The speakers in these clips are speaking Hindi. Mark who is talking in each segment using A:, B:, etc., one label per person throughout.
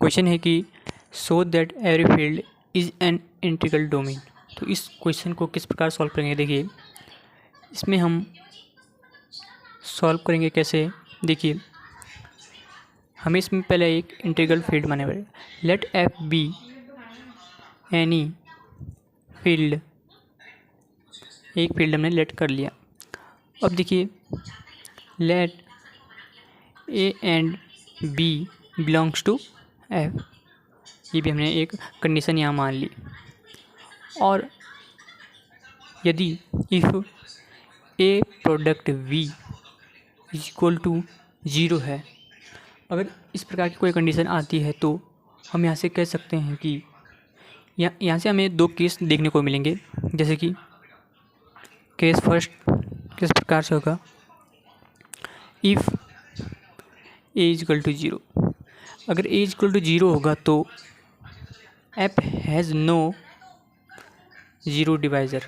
A: क्वेश्चन है कि show that every field is an integral domain. तो इस क्वेश्चन को किस प्रकार सॉल्व करेंगे, देखिए इसमें हम सॉल्व करेंगे कैसे। देखिए हमें इसमें पहले एक इंटीग्रल फील्ड माने पड़ेगा। Let F be any field, एक फील्ड हमने लेट कर लिया। अब देखिए let A and B belongs to F, ये भी हमने एक कंडीशन यहाँ मान ली। और यदि if a product we is equal to 0 है, अगर इस प्रकार की कोई कंडीशन आती है तो हम यहाँ से कह सकते हैं कि यहाँ से हमें दो केस देखने को मिलेंगे। जैसे कि केस फर्स्ट किस प्रकार से होगा, if a is equal to 0, अगर ए इज इक्वल टू 0 होगा तो F has no zero divisor,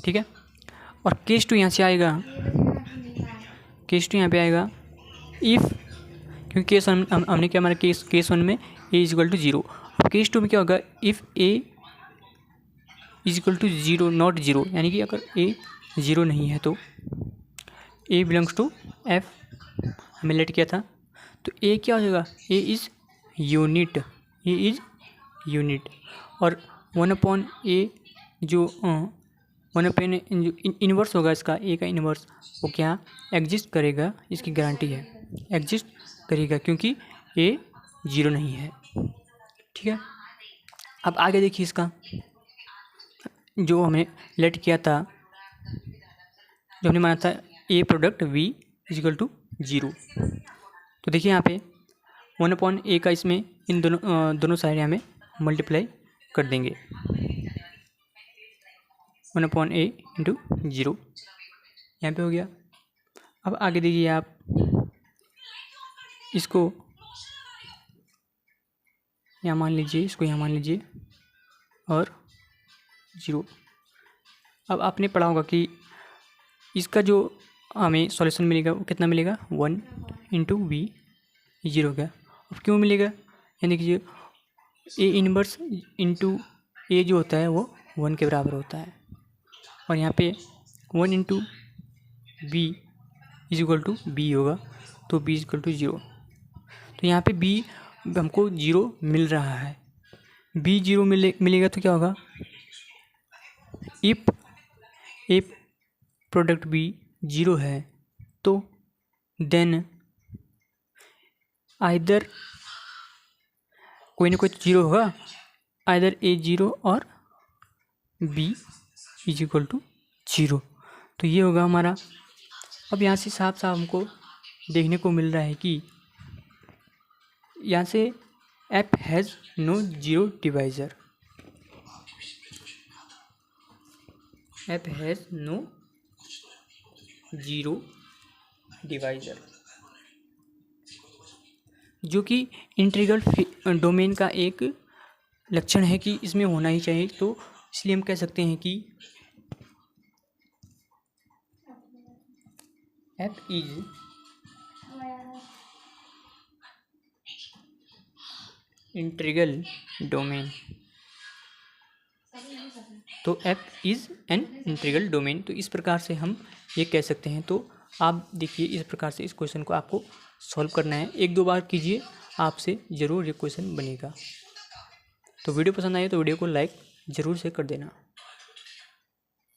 A: ठीक है। और केस टू यहाँ से आएगा, केस टू यहाँ पे आएगा इफ़, क्योंकि केस वन हमने क्या हमारा केस वन में ए इज इक्वल टू 0। अब केस टू में क्या होगा, if a is equal to 0 not 0, यानी कि अगर ए 0 नहीं है तो ए बिलोंग्स टू एफ, हमें लेट किया था। तो ए क्या हो जाएगा, a is unit, a is unit. और 1 ए जो 1 इन्वर्स होगा इसका, ए का इन्वर्स, वो क्या एग्जिस्ट करेगा, इसकी गारंटी है एग्जिस्ट करेगा क्योंकि ए 0 नहीं है, ठीक है। अब आगे देखिए इसका जो हमने लेट किया था, जो हमने माना था A product we is equal to 0। तो देखिए यहाँ पे 1 का इसमें इन दोनों साइड यहाँ में मल्टीप्लाई कर देंगे, 1 इंटू 0 यहाँ पे हो गया। अब आगे देखिए आप इसको यहाँ मान लीजिए, इसको यहाँ मान लीजिए और 0। अब आपने पढ़ा होगा कि इसका जो हमें सॉल्यूशन मिलेगा वो कितना मिलेगा, 1 इंटू वी 0 हो गया। अब क्यों मिलेगा, यानी कि ए इनवर्स इंटू ए जो होता है वो 1 के बराबर होता है, और यहाँ पे 1 into b is equal to b होगा, तो बी इज इक्वल टू 0। तो यहाँ पे बी हमको 0 मिल रहा है, बी 0 मिलेगा तो क्या होगा, इफ ए प्रोडक्ट बी 0 है तो देन आइदर कोई ना कोई 0 होगा, आइदर ए 0 और बी इज इक्वल टू 0। तो ये होगा हमारा। अब यहाँ से साफ साफ हमको देखने को मिल रहा है कि यहाँ से F has no zero divisor, F has no zero divisor, जो कि इंटीग्रल डोमेन का एक लक्षण है कि इसमें होना ही चाहिए। तो इसलिए हम कह सकते हैं कि एफ इज इंटीग्रल डोमेन, तो F is an integral domain. तो इस प्रकार से हम ये कह सकते हैं। तो आप देखिए इस प्रकार से इस क्वेश्चन को आपको सॉल्व करना है, 1-2 बार कीजिए, आपसे ज़रूर ये क्वेश्चन बनेगा। तो वीडियो पसंद आए तो वीडियो को लाइक ज़रूर से कर देना।